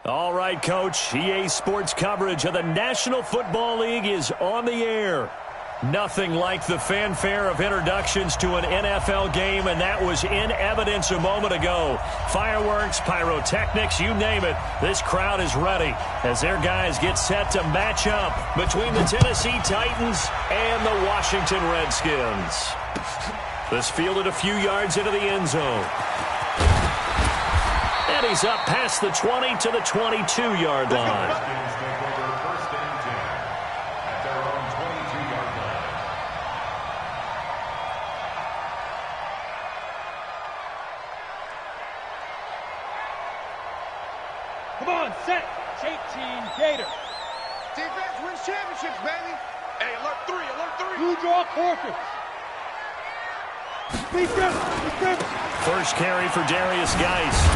All right, Coach. EA Sports coverage of the National Football League is on the air. Nothing like the fanfare of introductions to an NFL game, and that was in evidence a moment ago. Fireworks, pyrotechnics, you name it. This crowd is ready as their guys get set to match up between the Tennessee Titans and the Washington Redskins. This fielded a few yards into the end zone. And he's up past the 20 to the 22-yard line. Come on, set. Shape team, Gator. Defense wins championships, baby. Hey, alert 3, alert 3. Blue draw quarters. First carry for Darius Geis.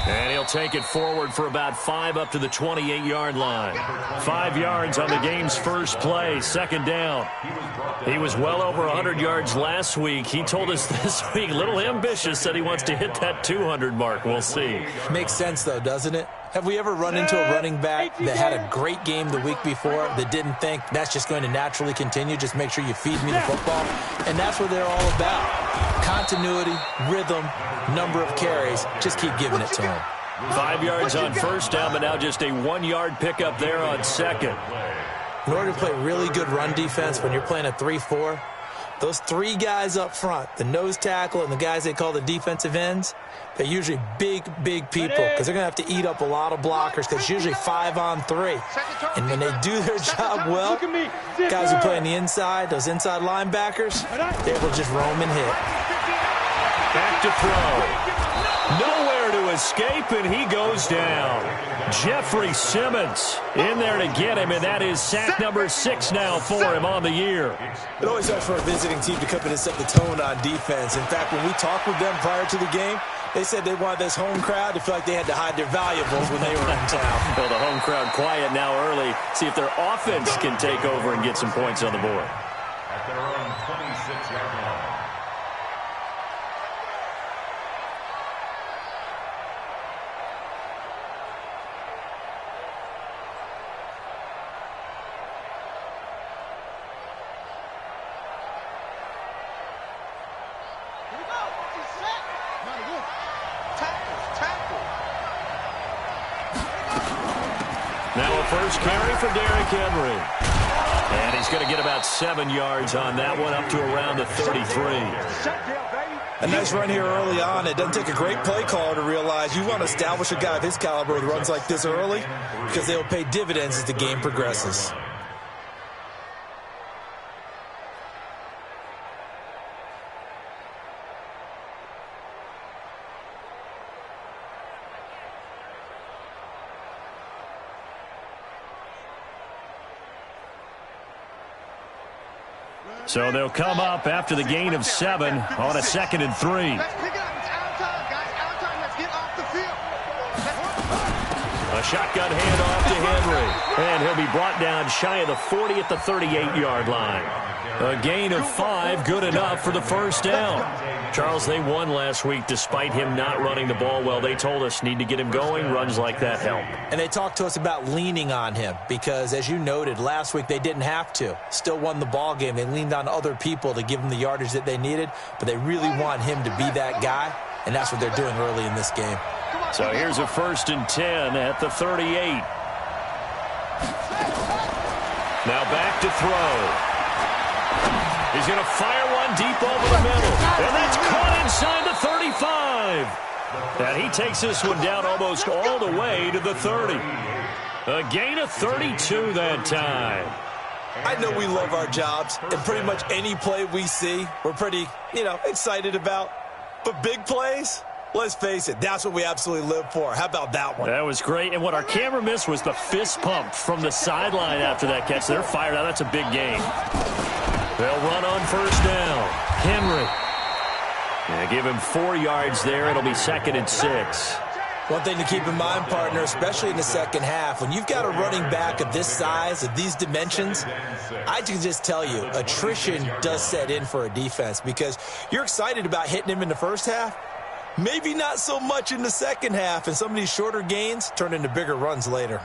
And he'll take it forward for about 5 up to the 28-yard line. 5 yards on the game's first play, second down. He was well over 100 yards last week. He told us this week, a little ambitious, said he wants to hit that 200 mark. We'll see. Makes sense, though, doesn't it? Have we ever run into a running back that had a great game the week before that didn't think that's just going to naturally continue? Just make sure you feed me the football. And that's what they're all about. Continuity, rhythm, number of carries. Just keep giving it to them. 5 yards on first down, but now just a 1-yard pickup there on second. In order to play really good run defense when you're playing a 3-4, those 3 guys up front, the nose tackle and the guys they call the defensive ends, they're usually big people because they're going to have to eat up a lot of blockers because it's usually 5 on 3. And when they do their job well, guys who play on the inside, those inside linebackers, they're able to just roam and hit. Back to throw. Nowhere to escape, and he goes down. Jeffrey Simmons in there to get him, and that is sack number 6 now for him on the year. It always helps for a visiting team to come in and set the tone on defense. In fact, when we talked with them prior to the game, they said they wanted this home crowd to feel like they had to hide their valuables when they were in town. Well, the home crowd quiet now early. See if their offense can take over and get some points on the board. At their own 26-yard line. Now a first carry for Derrick Henry. And he's going to get about 7 yards on that one, up to around the 33. A nice run here early on. It doesn't take a great play caller to realize you want to establish a guy of his caliber with runs like this early because they'll pay dividends as the game progresses. So they'll come up after the gain of 7 on a 2nd and 3. A shotgun handoff to Henry. And he'll be brought down shy of the 40 at the 38-yard line. A gain of 5, good enough for the first down. Charles, they won last week despite him not running the ball well. They told us need to get him going. Runs like that help. And they talked to us about leaning on him because, as you noted, last week they didn't have to. Still won the ball game. They leaned on other people to give them the yardage that they needed, but they really want him to be that guy, and that's what they're doing early in this game. So here's a 1st and 10 at the 38. Now back to throw. He's going to fire one deep over the middle. And that's caught inside the 35. And he takes this one down almost all the way to the 30. A gain of 32 that time. I know we love our jobs, and pretty much any play we see, we're pretty, excited about. But big plays, let's face it, that's what we absolutely live for. How about that one? That was great. And what our camera missed was the fist pump from the sideline after that catch. They're fired out. That's a big gain. They'll run on first down. Henry. Yeah, give him 4 yards there. It'll be 2nd and 6. One thing to keep in mind, partner, especially in the second half, when you've got a running back of this size, of these dimensions, I can just tell you, attrition does set in for a defense because you're excited about hitting him in the first half, Maybe not so much in the second half, and some of these shorter gains turn into bigger runs later.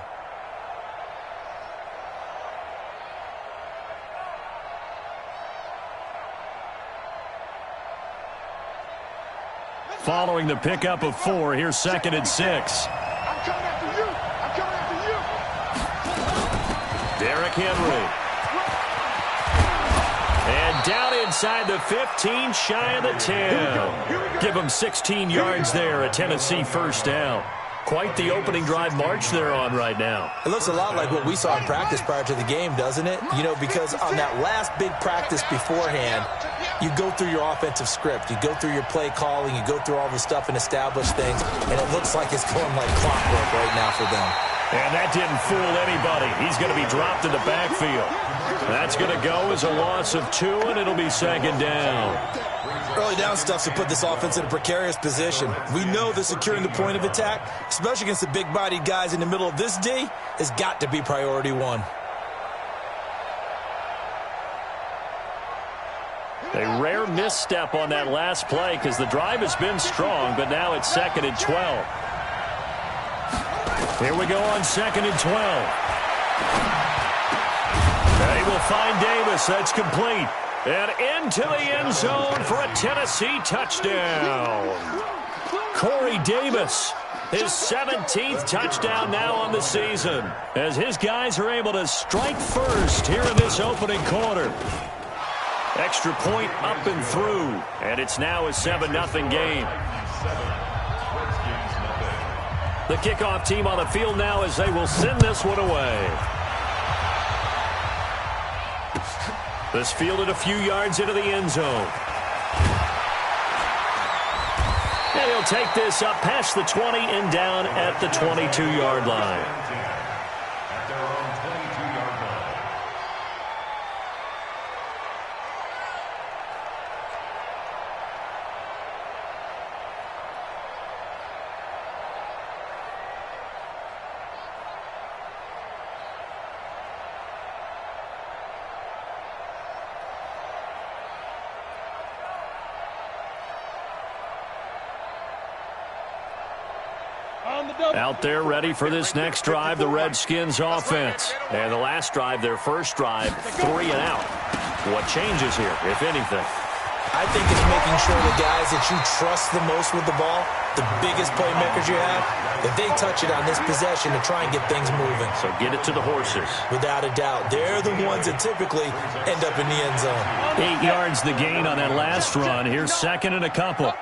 Following the pickup of 4, here's 2nd and 6. I'm coming after you. I'm coming after you. Derrick Henry. And down inside the 15, shy of the 10. Give him 16 yards there, a Tennessee first down. Quite the opening drive march they're on right now. It looks a lot like what we saw in practice prior to the game, doesn't it? You know, because on that last big practice beforehand, you go through your offensive script. You go through your play calling. You go through all the stuff and establish things. And it looks like it's going like clockwork right now for them. And that didn't fool anybody. He's going to be dropped in the backfield. That's going to go as a loss of 2, and it'll be 2nd down. Early down stuff to put this offense in a precarious position. We know that securing the point of attack, especially against the big-bodied guys in the middle of this D, has got to be priority 1. A rare misstep on that last play because the drive has been strong, but now it's 2nd and 12. Here we go on 2nd and 12. They will find Davis. That's complete. And into the end zone for a Tennessee touchdown. Corey Davis, his 17th touchdown now on the season, as his guys are able to strike first here in this opening quarter. Extra point up and through, and it's now a 7-0 game. The kickoff team on the field now as they will send this one away. This fielded a few yards into the end zone. And he'll take this up past the 20 and down at the 22-yard line. At their own 22-yard line. Out there ready for this next drive, the Redskins offense. And the last drive, their first drive, 3 and out. What changes here, if anything? I think it's making sure the guys that you trust the most with the ball, the biggest playmakers you have, that they touch it on this possession to try and get things moving. So get it to the horses. Without a doubt. They're the ones that typically end up in the end zone. 8 yards the gain on that last run. Here's 2nd and a couple.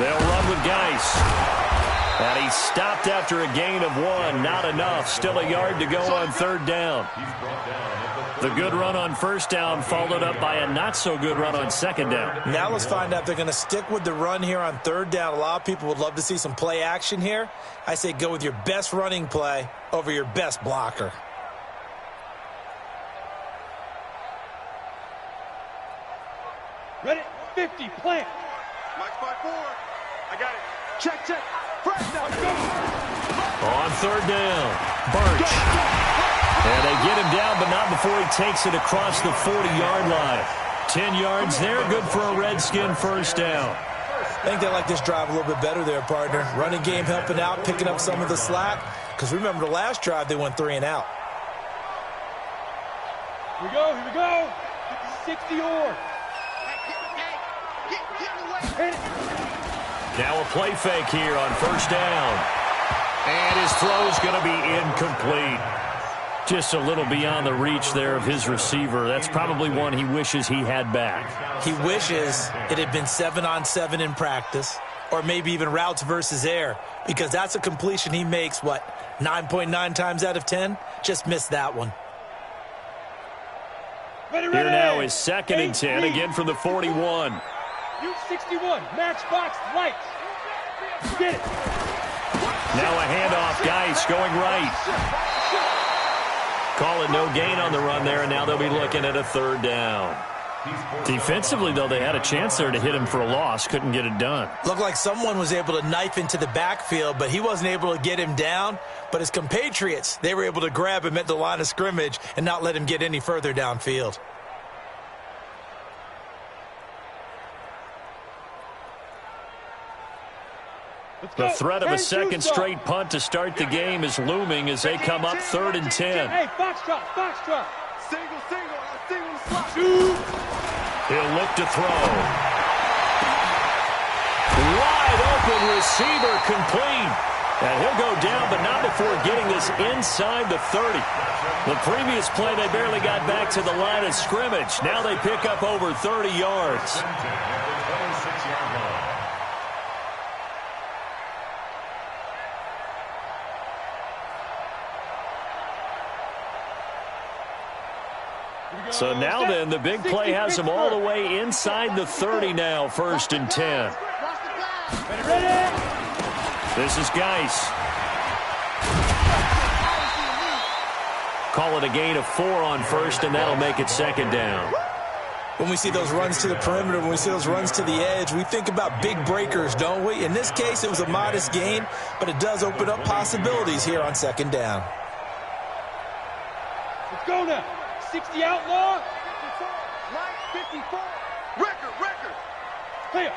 They'll run with Geis. And he stopped after a gain of 1. Not enough. Still a yard to go on 3rd down. The good run on 1st down followed up by a not-so-good run on 2nd down. Now let's find out if they're going to stick with the run here on 3rd down. A lot of people would love to see some play action here. I say go with your best running play over your best blocker. Ready? 50, plant. Mike 5-4. I got it. Check, check. Fresh now. On 3rd down, Birch. And they get him down, but not before he takes it across the 40-yard line. 10 yards there, good for a Redskin first down. I think they like this drive a little bit better there, partner. Running game helping out, picking up some of the slack. Because remember, the last drive, they went 3 and out. Here we go, here we go. 60 or. Now a play fake here on 1st down. And his throw's going to be incomplete. Just a little beyond the reach there of his receiver. That's probably one he wishes he had back. He wishes it had been 7-on-7 in practice, or maybe even routes versus air, because that's a completion he makes, 9.9 times out of 10? Just missed that one. Ready, Here now is 2nd and 10, again from the 41. U61, matchbox lights. Get it. Now a handoff, Geis going right. Call it no gain on the run there, and now they'll be looking at a 3rd down. Defensively, though, they had a chance there to hit him for a loss. Couldn't get it done. Looked like someone was able to knife into the backfield, but he wasn't able to get him down. But his compatriots, they were able to grab him at the line of scrimmage and not let him get any further downfield. The threat of a second straight punt to start the game is looming as they come up 3rd and 10. Hey, foxtrot, foxtrot. Single, slot. He'll look to throw. Wide open receiver complete. And he'll go down, but not before getting this inside the 30. The previous play, they barely got back to the line of scrimmage. Now they pick up over 30 yards. So now then, the big play has them all the way inside the 30 now, 1st and 10. Ready? This is Geis. Call it a gain of 4 on 1st, and that'll make it 2nd down. When we see those runs to the perimeter, when we see those runs to the edge, we think about big breakers, don't we? In this case, it was a modest gain, but it does open up possibilities here on 2nd down. Let's go now. 60 outlaw. 54. Record. Here.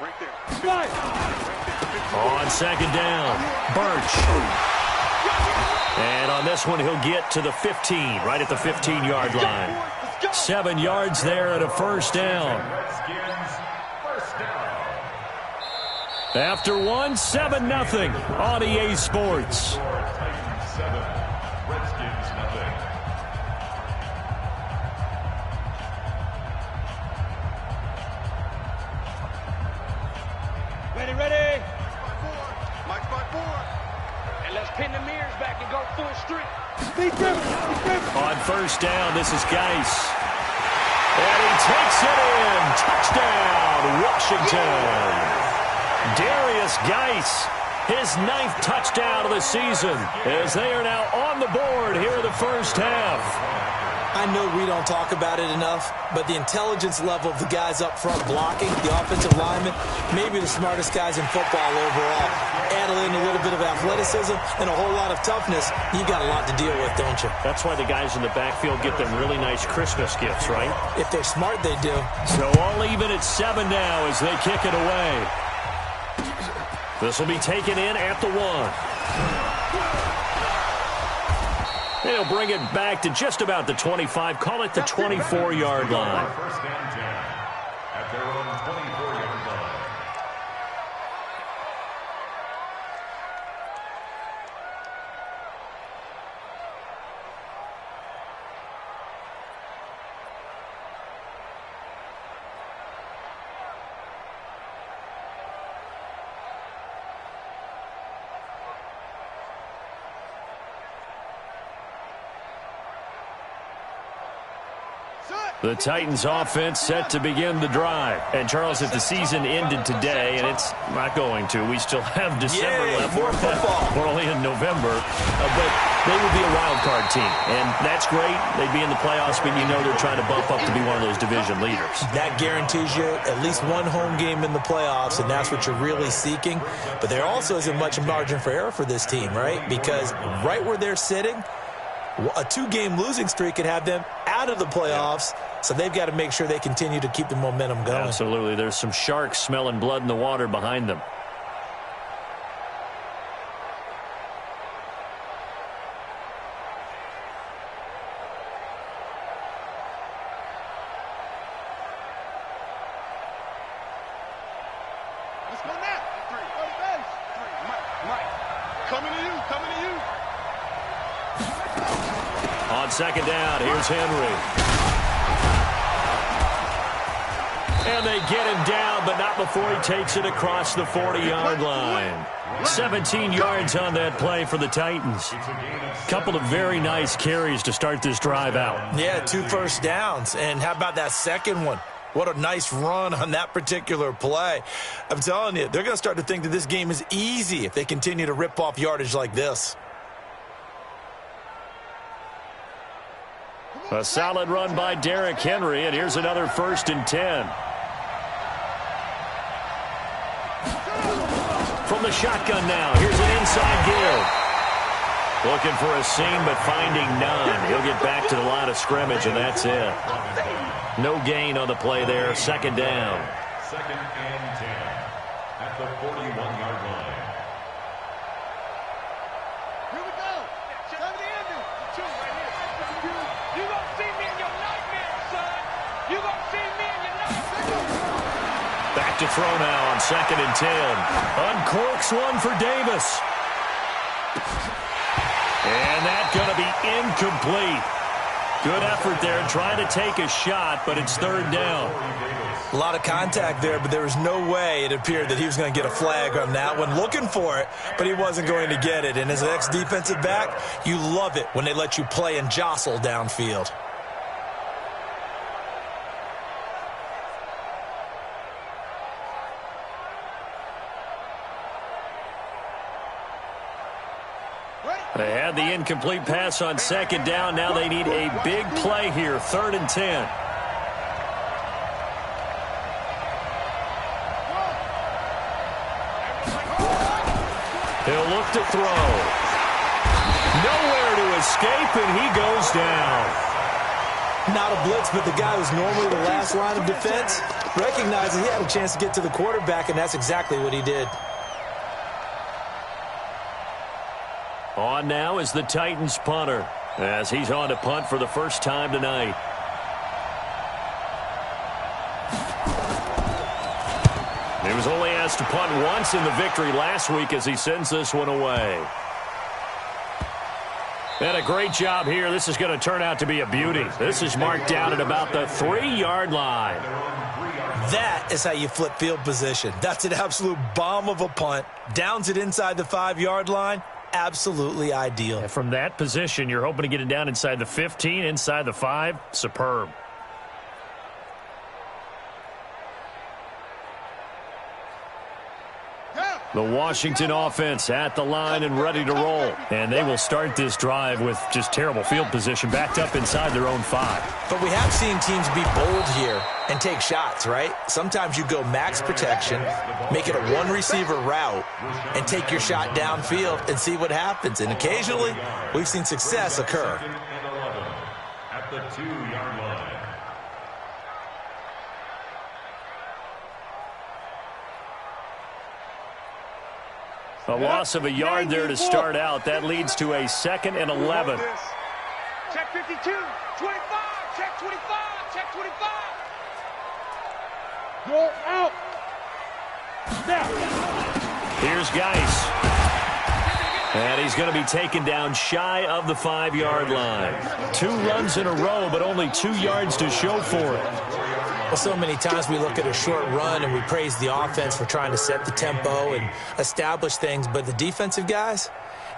Right there. Slide. On 2nd down, Birch. And on this one, he'll get to the 15, right at the 15-yard line. 7 yards there at a 1st down. After 1, 7-0 on EA Sports. Titans 7, Redskins nothing. Ready. Mike's by 4. And let's pin the mirrors back and go full street. Speed driven. On 1st down, this is Geis. And he takes it in. Touchdown, Washington. Darius Geis, his 9th touchdown of the season, as they are now on the board here in the 1st half. I know we don't talk about it enough, but the intelligence level of the guys up front blocking, the offensive linemen, maybe the smartest guys in football overall. Add in a little bit of athleticism and a whole lot of toughness, you got a lot to deal with, don't you? That's why the guys in the backfield get them really nice Christmas gifts, right? If they're smart, they do. So all even at 7 now as they kick it away. This will be taken in at the 1. They'll bring it back to just about the 25. Call it the 24-yard line. 1st and 10 at their own 24-yard line. The Titans offense set to begin the drive. And Charles, if the season ended today, and it's not going to, we still have December left. More football. We're only in November. But they would be a wild card team. And that's great. They'd be in the playoffs, but you know they're trying to bump up to be one of those division leaders. That guarantees you at least one home game in the playoffs, and that's what you're really seeking. But there also isn't much margin for error for this team, right? Because right where they're sitting, a 2-game losing streak could have them out of the playoffs. So they've got to make sure they continue to keep the momentum going. Absolutely. There's some sharks smelling blood in the water behind them. Let's go now. 3. Mike. Coming to you. On 2nd down, here's Henry. And they get him down, but not before he takes it across the 40-yard line. 17 yards on that play for the Titans. Couple of very nice carries to start this drive out. Yeah, 2 first downs. And how about that second one? What a nice run on that particular play. I'm telling you, they're going to start to think that this game is easy if they continue to rip off yardage like this. A solid run by Derrick Henry, and here's another 1st and 10. From the shotgun now, here's an inside give. Looking for a seam, but finding none. He'll get back to the line of scrimmage, and that's it. No gain on the play there, 2nd down. 2nd and 10. at the 41-yard line. Here we go. Time to end it. Two right here. You gonna see me in your nightmare, son. You gonna see me in your nightmare. Back to throw now on 2nd and 10. Uncorks one for Davis. And that's going to be incomplete. Good effort there trying to take a shot, but it's 3rd down. A lot of contact there, but there was no way it appeared that he was going to get a flag on that one. Looking for it, but he wasn't going to get it. And as an ex-defensive back, you love it when they let you play and jostle downfield. They had the incomplete pass on 2nd down. Now they need a big play here, 3rd and 10. He'll look to throw. Nowhere to escape, and he goes down. Not a blitz, but the guy who's normally the last line of defense recognizes he had a chance to get to the quarterback, and that's exactly what he did. On now is the Titans punter, as he's on to punt for the first time tonight. He was only asked to punt once in the victory last week as he sends this one away. And a great job here. This is going to turn out to be a beauty. This is marked down at about the 3-yard line. That is how you flip field position. That's an absolute bomb of a punt. Downs it inside the 5-yard line. Absolutely ideal. And from that position, you're hoping to get it down inside the 15, inside the 5. Superb. The Washington offense at the line and ready to roll. And they will start this drive with just terrible field position backed up inside their own 5. But we have seen teams be bold here and take shots, right? Sometimes you go max protection, make it a one-receiver route, and take your shot downfield and see what happens. And occasionally, we've seen success occur. At the 2-yard line. A loss of a yard there to start out. That leads to a 2nd and 11. Check 52, 25, check 25, check 25. Go out. Now. Here's Geis. And he's going to be taken down shy of the 5-yard line. 2 runs in a row, but only 2 yards to show for it. Well, so many times we look at a short run and we praise the offense for trying to set the tempo and establish things, but the defensive guys,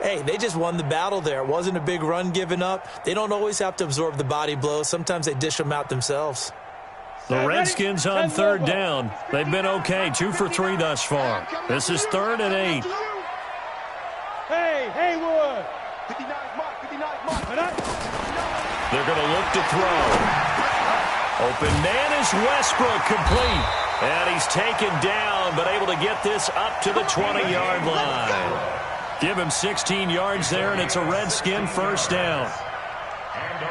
hey, they just won the battle there. It wasn't a big run given up. They don't always have to absorb the body blows. Sometimes they dish them out themselves. The Redskins on 3rd down. They've been okay, 2 for 3 thus far. This is 3rd and 8. Hey, Haywood. 59 mark. They're going to look to throw. Open man is Westbrook, complete. And he's taken down, but able to get this up to the 20-yard line. Give him 16 yards there, and it's a Redskin 1st down.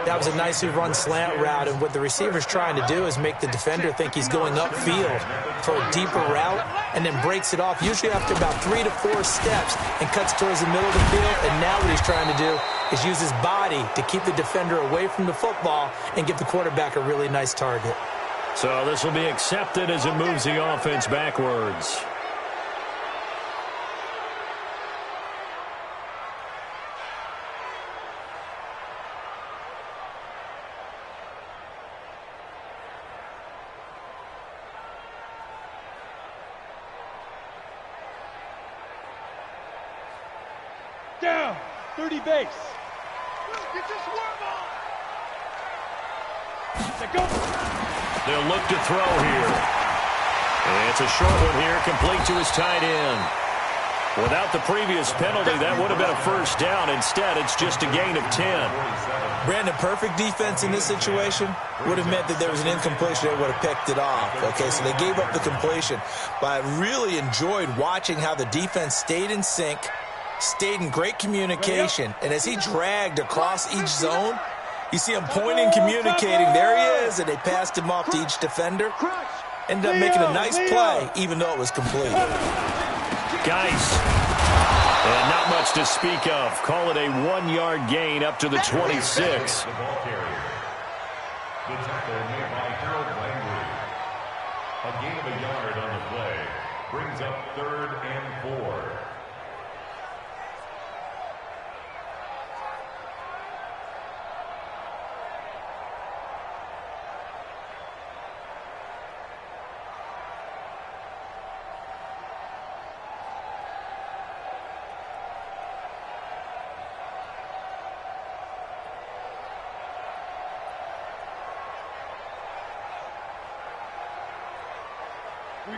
That was a nicely run slant route, and what the receiver's trying to do is make the defender think he's going upfield for a deeper route and then breaks it off, usually after about 3 to 4 steps, and cuts towards the middle of the field. And now what he's trying to do is use his body to keep the defender away from the football and give the quarterback a really nice target. So this will be accepted as it moves the offense backwards. Down. 30 base. Get this work on. Go. They'll look to throw here. And it's a short one here, complete to his tight end. Without the previous penalty, that would have been a 1st down. Instead, it's just a gain of 10. Brandon, perfect defense in this situation would have meant that there was an incompletion. They would have picked it off. Okay, so they gave up the completion. But I really enjoyed watching how the defense stayed in sync, stayed in great communication, and as he dragged across each zone, you see him pointing, communicating. There he is, and they passed him off to each defender. Ended up making a nice play, even though it was complete. Geis. And not much to speak of. Call it a 1-yard gain up to the 26. The ball carrier. The tackle made by Harold Langley. A gain of a yard on the play. Brings up 3rd and 4.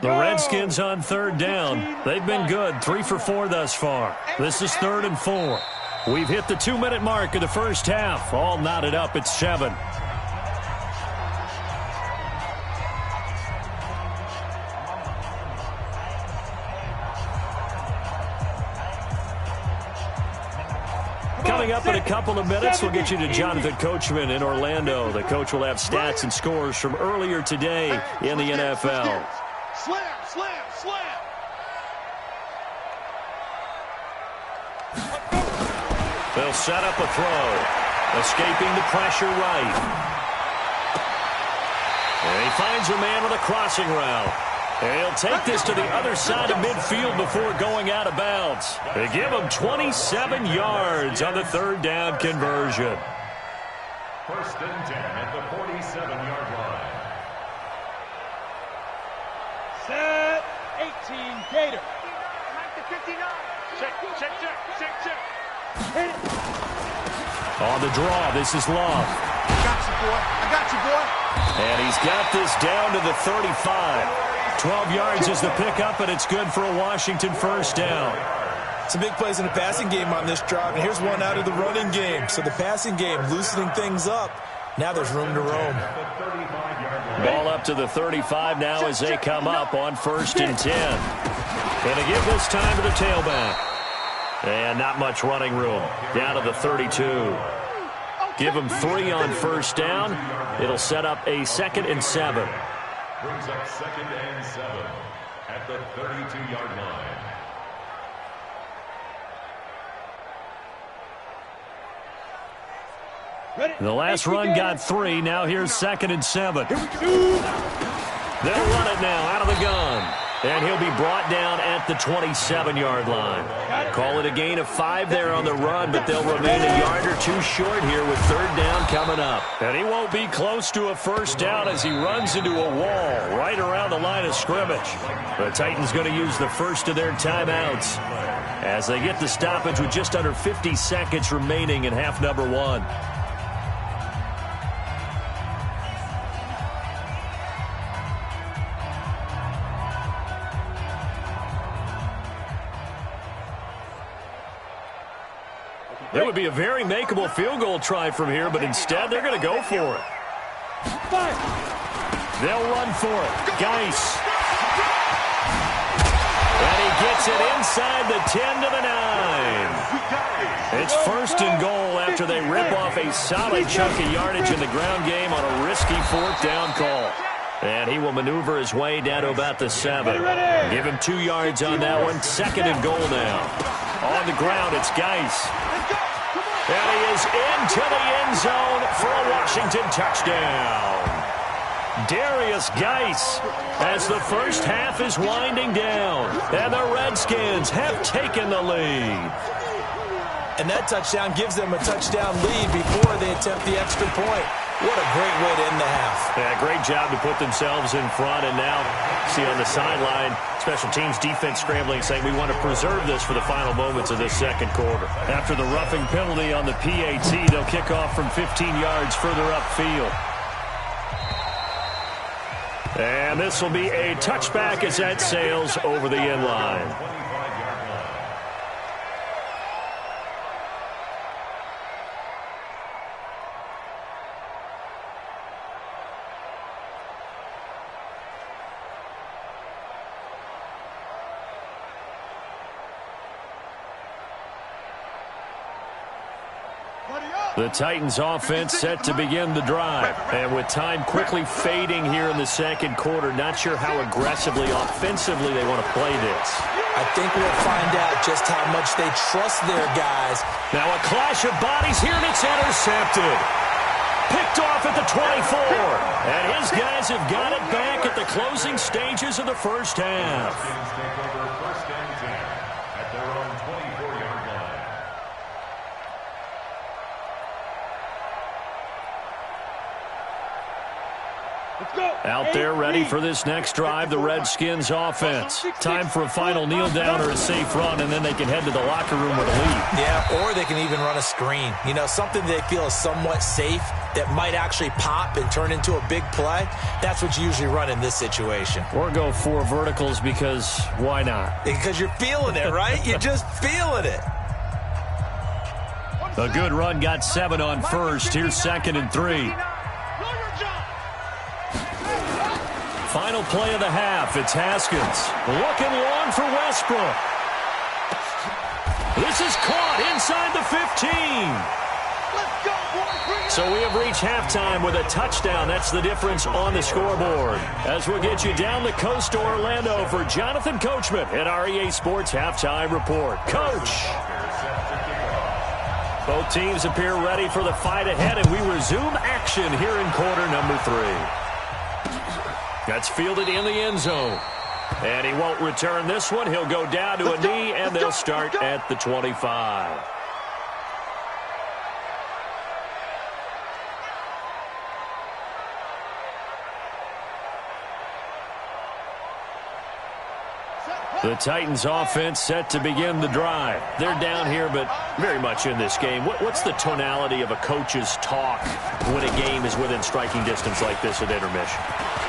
The Redskins on 3rd down. They've been good, 3 for 4 thus far. This is 3rd and 4. We've hit the 2-minute mark of the first half. All knotted up at 7. Coming up in a couple of minutes, we'll get you to Jonathan Coachman in Orlando. The coach will have stats and scores from earlier today in the NFL. Slam, slam, slam. They'll set up a throw. Escaping the pressure right. And he finds a man with a crossing route. And he'll take this to the other side of midfield before going out of bounds. They give him 27 yards on the 3rd down conversion. 1st and 10 at the 47-yard line. Set. 18, Gator. Hike to 59. Check, check, check, check, check. Hit it. On the draw, this is Love. I got you, boy. I got you, boy. And he's got this down to the 35. 12 yards is the pickup, and it's good for a Washington 1st down. Some big plays in the passing game on this drive, and here's one out of the running game. So the passing game loosening things up. Now there's room to roam. Ball up to the 35 now as they come up on 1st and 10. And to give this time to the tailback. And not much running room. Down to the 32. Give them 3 on 1st down. It'll set up a 2nd and 7. Brings up 2nd and 7 at the 32-yard line. The last run got 3. Now here's 2nd and 7. They'll run it now out of the gun. And he'll be brought down at the 27-yard line. Call it a gain of 5 there on the run, but they'll remain a yard or 2 short here with 3rd down coming up. And he won't be close to a 1st down as he runs into a wall right around the line of scrimmage. The Titans going to use the first of their timeouts as they get the stoppage with just under 50 seconds remaining in half number 1. It would be a very makeable field goal try from here, but instead they're going to go for it. They'll run for it. Geis. And he gets it inside the 10 to the 9. It's 1st and goal after they rip off a solid chunk of yardage in the ground game on a risky 4th down call. And he will maneuver his way down to about the 7. Give him 2 yards on that one. 2nd and goal now. On the ground, it's Geis. And he is into the end zone for a Washington touchdown. Darius Geis as the first half is winding down. And the Redskins have taken the lead. And that touchdown gives them a touchdown lead before they attempt the extra point. What a great way to end the half. Yeah, great job to put themselves in front. And now, see on the sideline, special teams defense scrambling, saying we want to preserve this for the final moments of this 2nd quarter. After the roughing penalty on the PAT, they'll kick off from 15 yards further upfield. And this will be a touchback as that sails over the end line. The Titans offense set to begin the drive. And with time quickly fading here in the second quarter, not sure how aggressively, offensively they want to play this. I think we'll find out just how much they trust their guys. Now a clash of bodies here, and it's intercepted. Picked off at the 24. And his guys have got it back at the closing stages of the first half. Take over first and 10 at their own 24-yard line. Out there ready for this next drive, the Redskins offense. Time for a final kneel down or a safe run, and then they can head to the locker room with a lead. Yeah, or they can even run a screen. You know, something they feel is somewhat safe that might actually pop and turn into a big play. That's what you usually run in this situation. Or go 4 verticals because why not? Because you're feeling it, right? You're just feeling it. A good run got 7 on first. Here's 2nd and 3. Final play of the half. It's Haskins. Looking long for Westbrook. This is caught inside the 15. So we have reached halftime with a touchdown. That's the difference on the scoreboard. As we'll get you down the coast to Orlando for Jonathan Coachman at our EA Sports Halftime Report. Coach. Both teams appear ready for the fight ahead, and we resume action here in quarter number 3. That's fielded in the end zone. And he won't return this one. He'll go down to a knee, and they'll start at the 25. The Titans offense set to begin the drive. They're down here, but very much in this game. What's the tonality of a coach's talk when a game is within striking distance like this at intermission?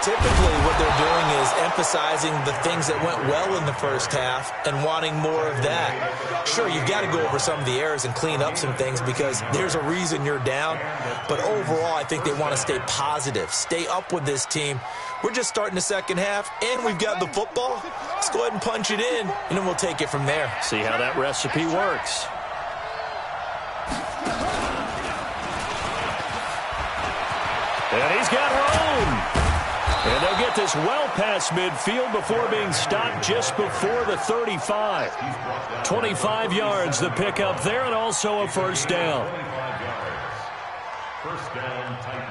Typically, what they're doing is emphasizing the things that went well in the first half and wanting more of that. Sure, you've got to go over some of the errors and clean up some things because there's a reason you're down. But overall, I think they want to stay positive, stay up with this team. We're just starting the second half, and we've got the football. Let's go ahead and punch it in, and then we'll take it from there. See how that recipe works. And he's got room. And they'll get this well past midfield before being stopped just before the 35. 25 yards the pickup there, and also a first down. 25 yards. First down, Titans.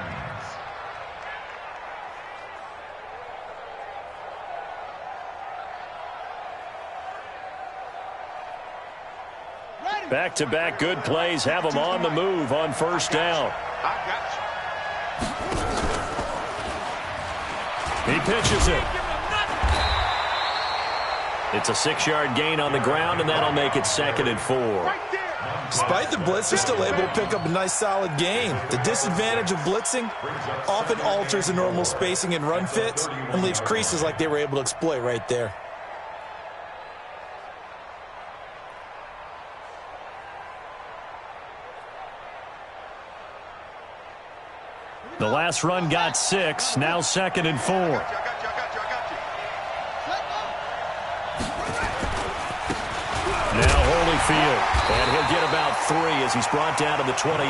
Back-to-back good plays have them on the move on first down. He pitches it. It's a 6-yard gain on the ground, and that'll make it 2nd and 4. Despite the blitz, they're still able to pick up a nice, solid gain. The disadvantage of blitzing often alters the normal spacing and run fits and leaves creases like they were able to exploit right there. The last run got 6, now 2nd and 4. Now Holyfield, and he'll get about 3 as he's brought down to the 28.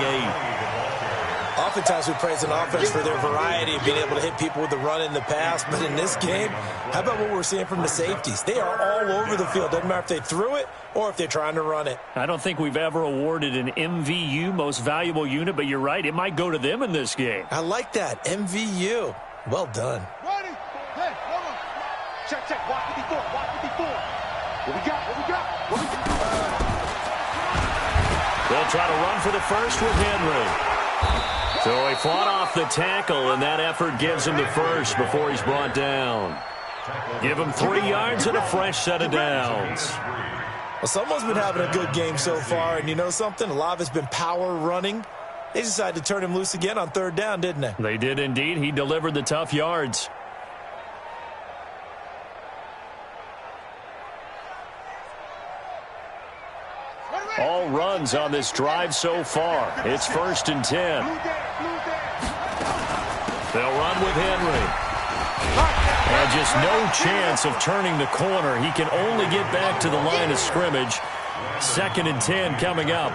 Oftentimes we praise an offense for their variety of being able to hit people with the run in the pass, but in this game, how about what we're seeing from the safeties? They are all over the field. Doesn't matter if they threw it or if they're trying to run it. I don't think we've ever awarded an MVU, most valuable unit, but you're right, it might go to them in this game. I like that, MVU. Well done. Ready? Hey, hold on. Check, check. Watch it before. Watch it before. What we got? What we got? What we got? They'll try to run for the first with Henry. So he fought off the tackle, and that effort gives him the first before he's brought down. Give him 3 yards and a fresh set of downs. Well, someone's been having a good game so far, and you know something? A lot of it's been power running. They decided to turn him loose again on 3rd down, didn't they? They did indeed. He delivered the tough yards. All runs on this drive so far. It's 1st and 10. They'll run with Henry. And just no chance of turning the corner. He can only get back to the line of scrimmage. 2nd and 10 coming up.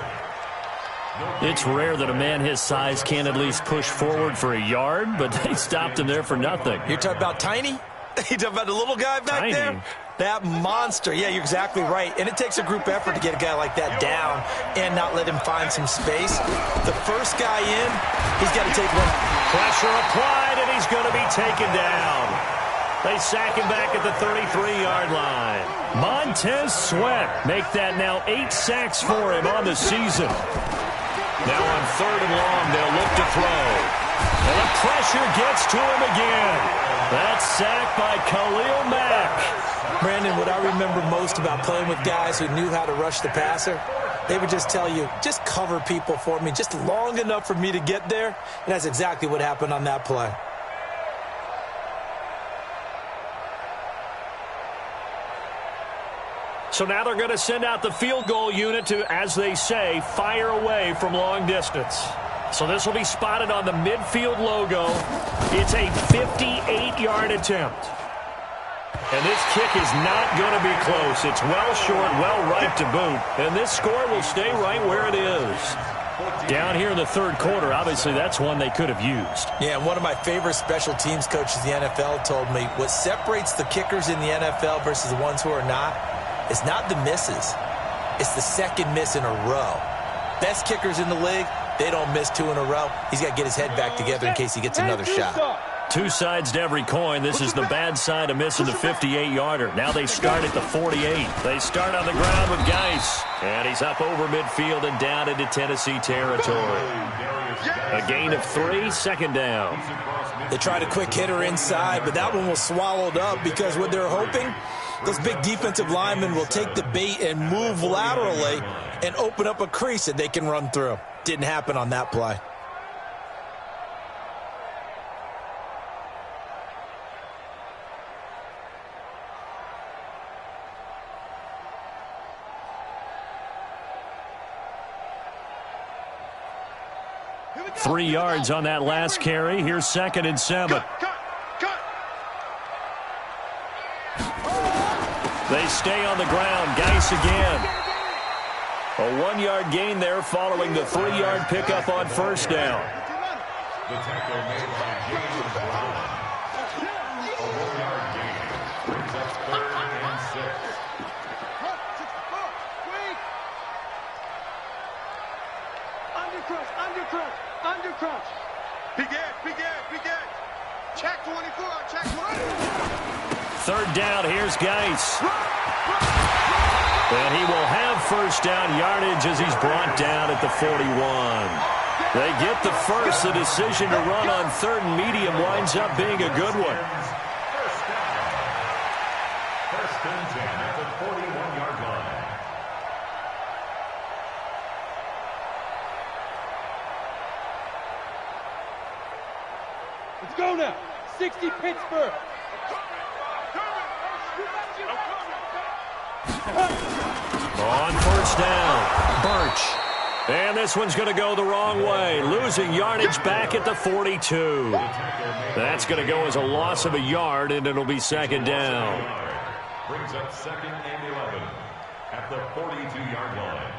It's rare that a man his size can't at least push forward for a yard, but they stopped him there for nothing. You're talking about Tiny? You're talking about the little guy back there? That monster. Yeah, you're exactly right. And it takes a group effort to get a guy like that down and not let him find some space. The first guy in, he's got to take one. Pressure applied, and he's going to be taken down. They sack him back at the 33-yard line. Montez Sweat make that now 8 sacks for him on the season. Now on 3rd and long, they'll look to throw. And the pressure gets to him again. That's sacked by Khalil Mack. Brandon, what I remember most about playing with guys who knew how to rush the passer, they would just tell you, just cover people for me, just long enough for me to get there. And that's exactly what happened on that play. So now they're going to send out the field goal unit to, as they say, fire away from long distance. So this will be spotted on the midfield logo. It's a 58-yard attempt. And this kick is not going to be close. It's well short, well right to boot. And this score will stay right where it is. Down here in the 3rd quarter, obviously that's one they could have used. Yeah, and one of my favorite special teams coaches in the NFL told me what separates the kickers in the NFL versus the ones who are not is not the misses. It's the second miss in a row. Best kickers in the league, they don't miss 2 in a row. He's got to get his head back together in case he gets another shot. 2 sides to every coin. This is the bad side of missing the 58-yarder. Now they start at the 48. They start on the ground with Geis. And he's up over midfield and down into Tennessee territory. A gain of 3, 2nd down. They tried a quick hitter inside, but that one was swallowed up because what they're hoping, those big defensive linemen will take the bait and move laterally and open up a crease that they can run through. Didn't happen on that play. Three yards on that last carry. Here's 2nd and 7. They stay on the ground. Geis again. A 1-yard gain there following the 3-yard pickup on 1st down. The tackle made by James Brown. A 1-yard gain brings up 3rd and 6. Undercrush. Big edge. Check 24, check 1. 3rd down, here's Geis. And he will have 1st down yardage as he's brought down at the 41. They get the first. The decision to run on 3rd and medium winds up being a good one. 1st and 10 at the 41-yard line. Let's go now. 60 Pittsburgh. On 1st down, Birch. And this one's going to go the wrong way, losing yardage back at the 42. That's going to go as a loss of a yard, and it'll be 2nd down. Brings up 2nd and 11 at the 42-yard line.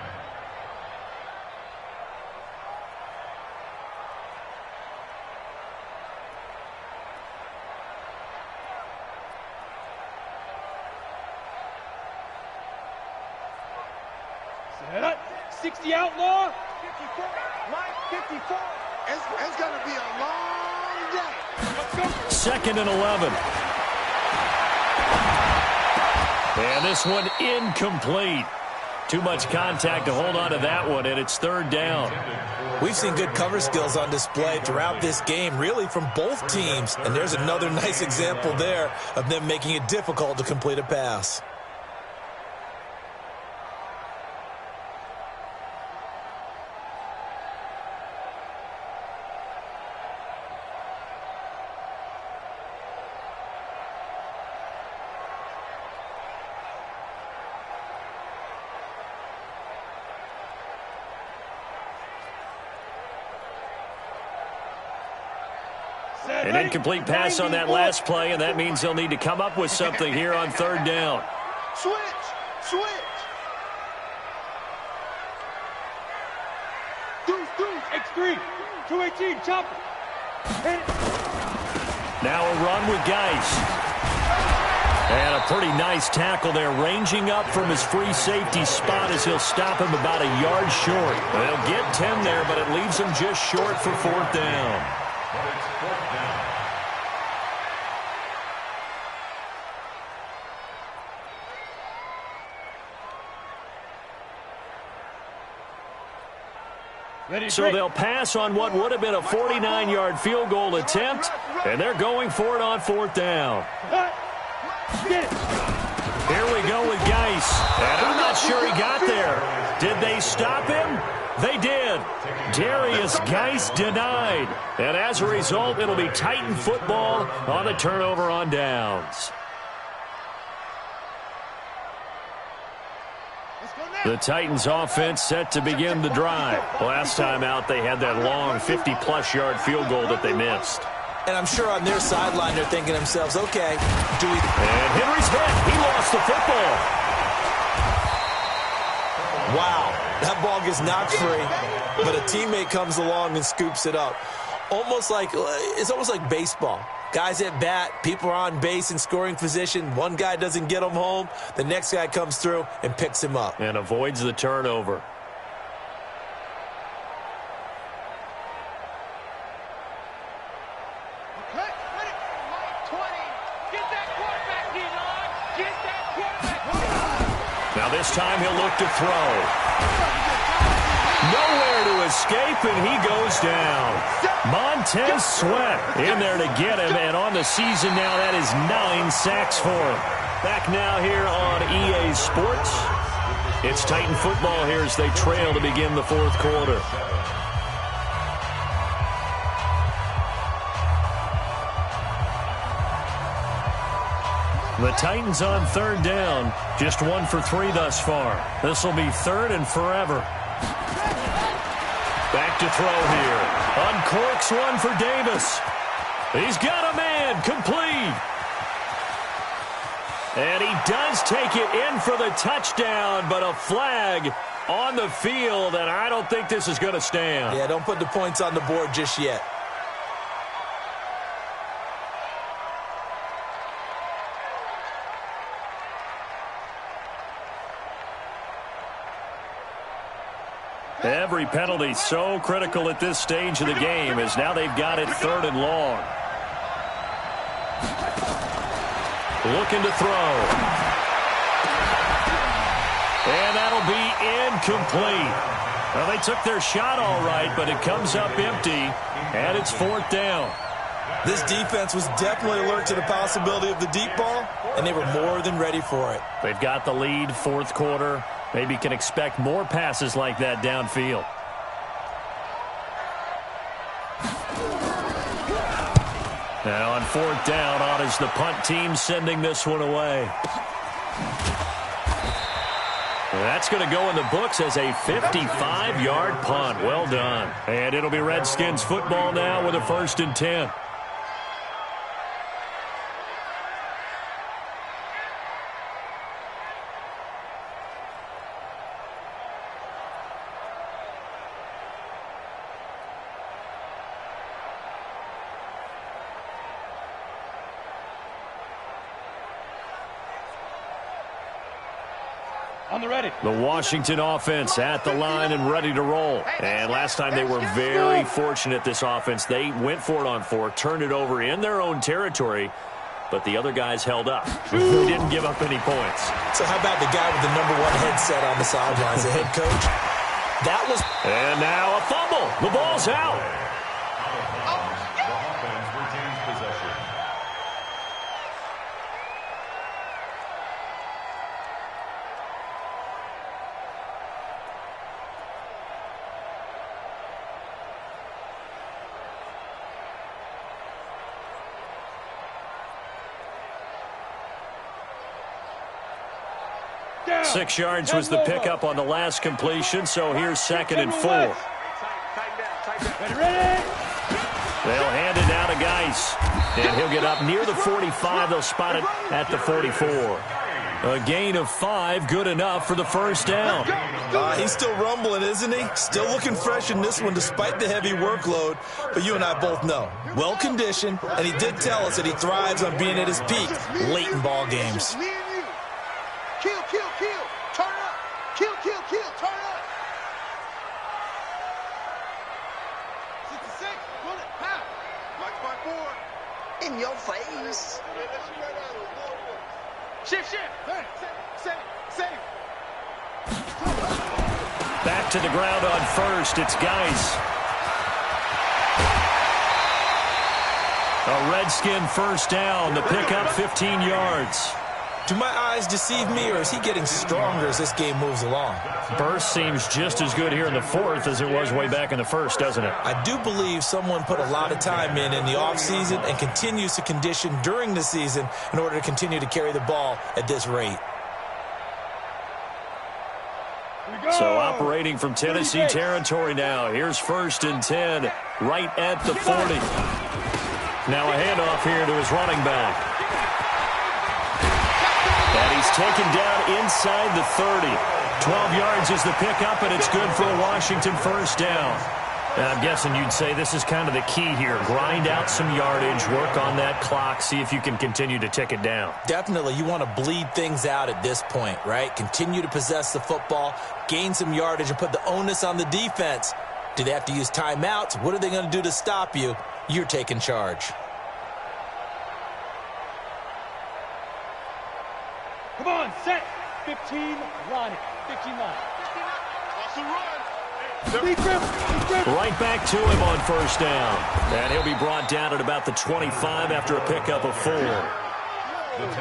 Set up. 60 outlaw. 54. Mike, 54. It's going to be a long day. Let's go. 2nd and 11. And this one incomplete. Too much contact to hold on to that one, and it's 3rd down. We've seen good cover skills on display throughout this game, really from both teams. And there's another nice example there of them making it difficult to complete a pass. An incomplete pass on that last play, and that means they'll need to come up with something here on 3rd down. Switch. Do X3, 218, chopper. Hit it. Now a run with Geis. And a pretty nice tackle there, ranging up from his free safety spot as he'll stop him about a yard short. They'll get 10 there, but it leaves him just short for 4th down. But it's 4th down. So they'll pass on what would have been a 49-yard field goal attempt, and they're going for it on 4th down. Here we go with Geis, and I'm not sure he got there. Did they stop him? They did. Darius Geis denied, and as a result, it'll be Titan football on the turnover on downs. The Titans offense set to begin the drive. Last time out, they had that long 50-plus yard field goal that they missed. And I'm sure on their sideline they're thinking to themselves, okay, do we... And Henry's hit. He lost the football. Wow, that ball gets knocked free, but a teammate comes along and scoops it up. It's almost like baseball. Guys at bat, people are on base in scoring position. One guy doesn't get him home. The next guy comes through and picks him up. And avoids the turnover. Now this time he'll look to throw. Nowhere to escape, and he goes down. Montez Sweat in there to get him, and on the season now, that is 9 sacks for him. Back now here on EA Sports. It's Titan football here as they trail to begin the 4th quarter. The Titans on 3rd down. Just 1 for 3 thus far. This will be 3rd and forever. Back to throw here. Uncorks one for Davis. He's got a man. Complete. And he does take it in for the touchdown, but a flag on the field, and I don't think this is going to stand. Yeah, don't put the points on the board just yet. Every penalty so critical at this stage of the game as now they've got it 3rd and long. Looking to throw. And that'll be incomplete. Well, they took their shot all right, but it comes up empty, and it's 4th down. This defense was definitely alert to the possibility of the deep ball, and they were more than ready for it. They've got the lead, 4th quarter. Maybe can expect more passes like that downfield. Now on 4th down, on is the punt team sending this one away. That's going to go in the books as a 55-yard punt. Well done. And it'll be Redskins football now with a 1st and 10. The Washington offense at the line and ready to roll. And last time they were very fortunate, this offense. They went for it on 4, turned it over in their own territory, but the other guys held up. They didn't give up any points. So how about the guy with the #1 headset on the sidelines, the head coach? That was... And now a fumble. The ball's out. The offense retains possession. down. 6 yards was the pickup on the last completion, so here's 2nd and 4. Ready? They'll hand it down to Geis, and he'll get up near the 45. They'll spot it at the 44. A gain of 5, good enough for the first down. He's still rumbling, isn't he? Still looking fresh in this one despite the heavy workload. But you and I both know, well-conditioned, and he did tell us that he thrives on being at his peak late in ball games. Me and you. Kill, kill, kill. Turn up. Kill, kill, kill. Turn up. 66. Bullet. Pow. Watch my board. In your face. Shift, shift. Save. Back to the ground on first. It's Geis. A Redskin first down. The pickup 15 yards. Do my eyes deceive me, or is he getting stronger as this game moves along? Burst seems just as good here in the fourth as it was way back in the first, doesn't it? I do believe someone put a lot of time in the offseason and continues to condition during the season in order to continue to carry the ball at this rate. So operating from Tennessee territory now. Here's 1st and 10, right at the 40. Now a handoff here to his running back. And he's taken down inside the 30. 12 yards is the pickup, and it's good for a Washington first down. And I'm guessing you'd say this is kind of the key here. Grind out some yardage, work on that clock, see if you can continue to tick it down. Definitely, you want to bleed things out at this point, right? Continue to possess the football, gain some yardage, and put the onus on the defense. Do they have to use timeouts? What are they going to do to stop you? You're taking charge. Come on, set. 15, line it. 15 line. Right back to him on first down. And he'll be brought down at about the 25 after a pickup of 4.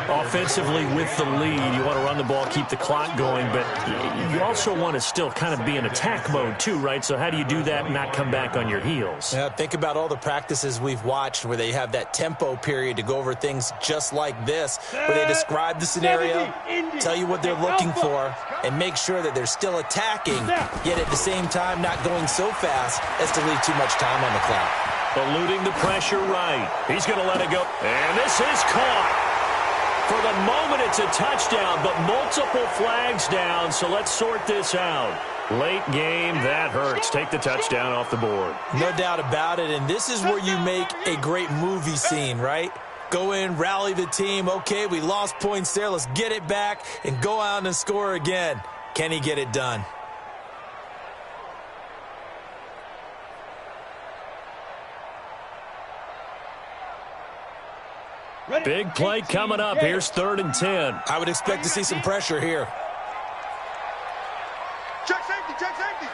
Offensively with the lead, you want to run the ball, keep the clock going, but you also want to still kind of be in attack mode too, right? So how do you do that and not come back on your heels? Yeah, think about all the practices we've watched where they have that tempo period to go over things just like this, where they describe the scenario, tell you what they're looking for, and make sure that they're still attacking, yet at the same time not going so fast as to leave too much time on the clock. Eluding the pressure right. He's going to let it go. And this is caught. For the moment, it's a touchdown, but multiple flags down, so let's sort this out. Late game, that hurts. Take the touchdown off the board. No doubt about it, and this is where you make a great movie scene, right? Go in, rally the team. Okay, we lost points there. Let's get it back and go out and score again. Can he get it done? Big play coming up. Here's 3rd and 10. I would expect to see some pressure here. Check safety, check safety.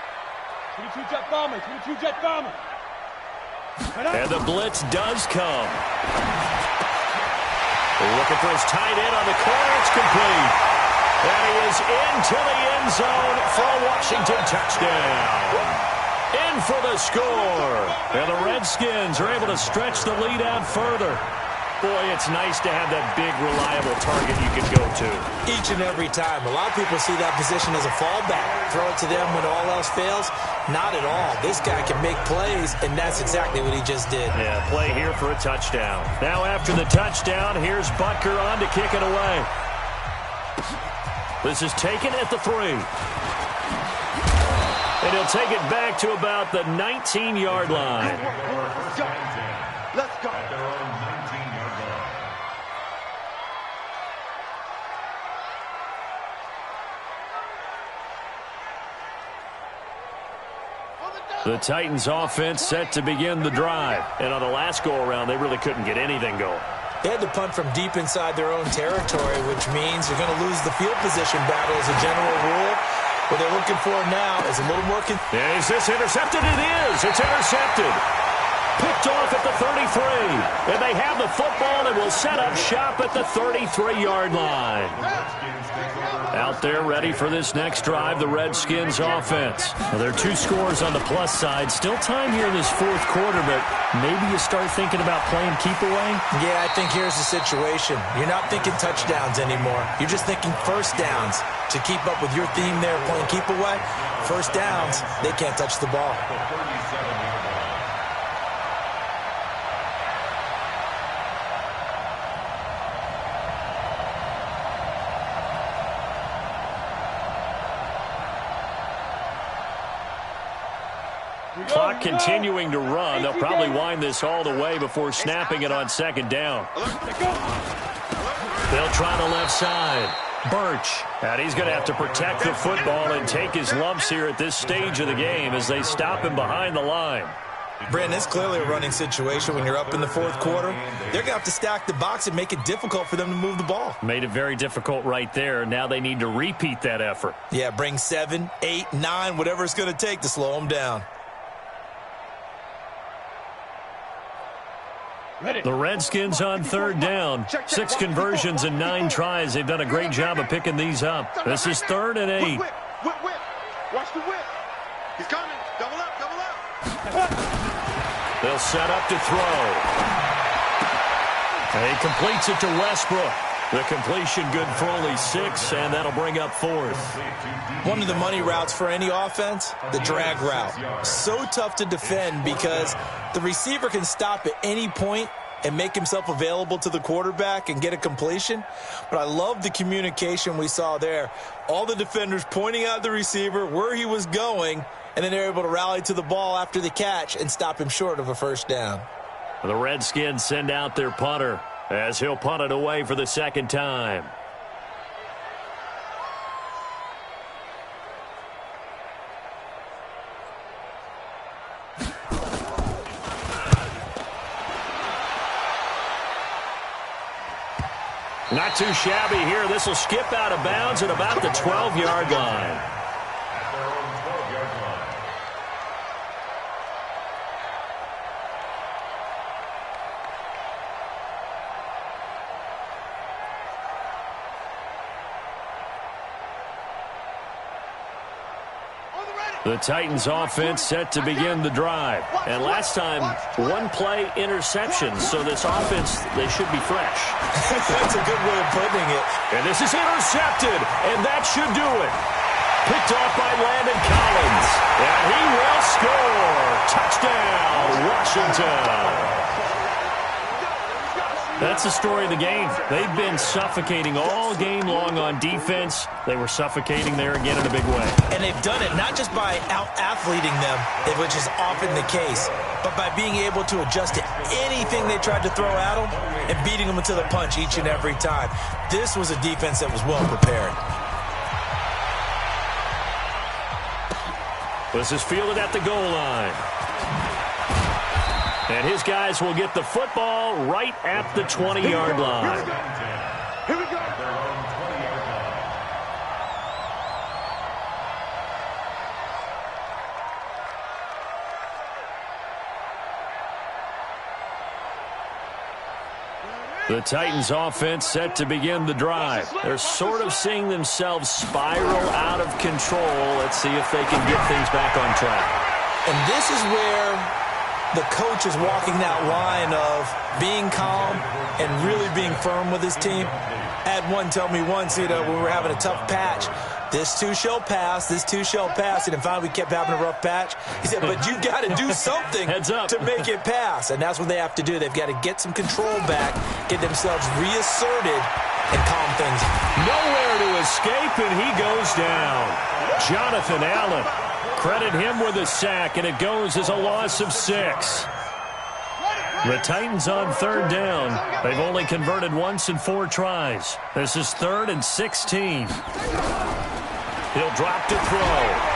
22 jet bomber, 22 jet bomber. And the blitz does come. Looking for his tight end on the corner. It's complete. And he is into the end zone for a Washington touchdown. In for the score. And the Redskins are able to stretch the lead out further. Boy, it's nice to have that big, reliable target you can go to. Each and every time. A lot of people see that position as a fallback. Throw it to them when all else fails. Not at all. This guy can make plays, and that's exactly what he just did. Yeah, play here for a touchdown. Now after the touchdown, here's Butker on to kick it away. This is taken at the 3. And he'll take it back to about the 19-yard line. Let's go. At their own 19-yard line. The Titans offense set to begin the drive. And on the last go-around, they really couldn't get anything going. They had to punt from deep inside their own territory, which means you're going to lose the field position battle as a general rule. What they're looking for now is a little more... Is this intercepted? It is. It's intercepted. Picked off at the 33. And they have the football and will set up shop at the 33-yard line. Out there ready for this next drive, the Redskins offense. Well, there are 2 scores on the plus side. Still time here in this 4th quarter, but maybe you start thinking about playing keep away? Yeah, I think here's the situation. You're not thinking touchdowns anymore. You're just thinking first downs. To keep up with your theme there, playing keep away, first downs, they can't touch the ball. Clock continuing to run. They'll probably wind this all the way before snapping it on second down. They'll try the left side. Birch. And he's going to have to protect the football and take his lumps here at this stage of the game as they stop him behind the line. Brandon, it's clearly a running situation when you're up in the fourth quarter. They're going to have to stack the box and make it difficult for them to move the ball. Made it very difficult right there. Now they need to repeat that effort. Yeah, bring 7, 8, 9, whatever it's going to take to slow them down. The Redskins on third down. 6 conversions and 9 tries. They've done a great job of picking these up. This is 3rd and 8. Whip. Watch the whip. He's coming. Double up. They'll set up to throw. He completes it to Westbrook. The completion good for only 6, and that'll bring up 4th. One of the money routes for any offense, the drag route. So tough to defend because the receiver can stop at any point and make himself available to the quarterback and get a completion. But I love the communication we saw there. All the defenders pointing out the receiver, where he was going, and then they're able to rally to the ball after the catch and stop him short of a first down. The Redskins send out their punter as he'll punt it away for the second time. Not too shabby here. This will skip out of bounds at about the 12-yard line. The Titans offense set to begin the drive. And last time, 1-play interception. So this offense, they should be fresh. That's a good way of putting it. And this is intercepted. And that should do it. Picked off by Landon Collins. And he will score. Touchdown, Washington. That's the story of the game. They've been suffocating all game long on defense. They were suffocating there again in a big way. And they've done it not just by out-athleting them, which is often the case, but by being able to adjust to anything they tried to throw at them and beating them to the punch each and every time. This was a defense that was well prepared. This is fielded at the goal line. And his guys will get the football right at the 20-yard line. Here we go. The Titans offense set to begin the drive. They're sort of seeing themselves spiral out of control. Let's see if they can get things back on track. And this is where the coach is walking that line of being calm and really being firm with his team. I had one tell me once, when we were having a tough patch, this too shall pass, this too shall pass. And finally we kept having a rough patch. He said, but you got to do something to make it pass. And that's what they have to do. They've got to get some control back, get themselves reasserted, and calm things. Nowhere to escape, and he goes down. Jonathan Allen. Credit him with a sack, and it goes as a loss of 6. The Titans on third down. They've only converted once in 4 tries. This is 3rd and 16. He'll drop to throw.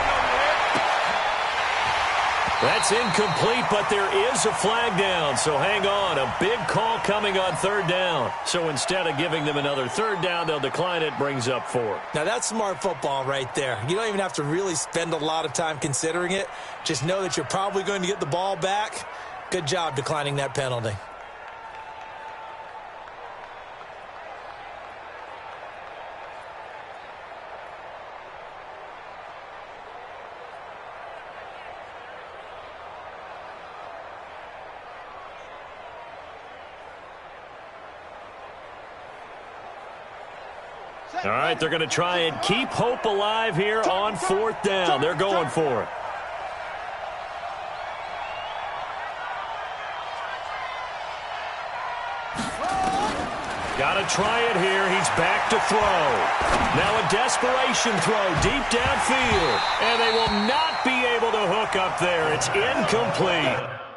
That's incomplete, but there is a flag down, so hang on. A big call coming on third down. So instead of giving them another third down, they'll decline it, brings up 4. Now that's smart football right there. You don't even have to really spend a lot of time considering it. Just know that you're probably going to get the ball back. Good job declining that penalty. All right, they're going to try and keep hope alive here on 4th down. They're going for it. Got to try it here. He's back to throw. Now a desperation throw deep downfield. And they will not be able to hook look up there. It's incomplete.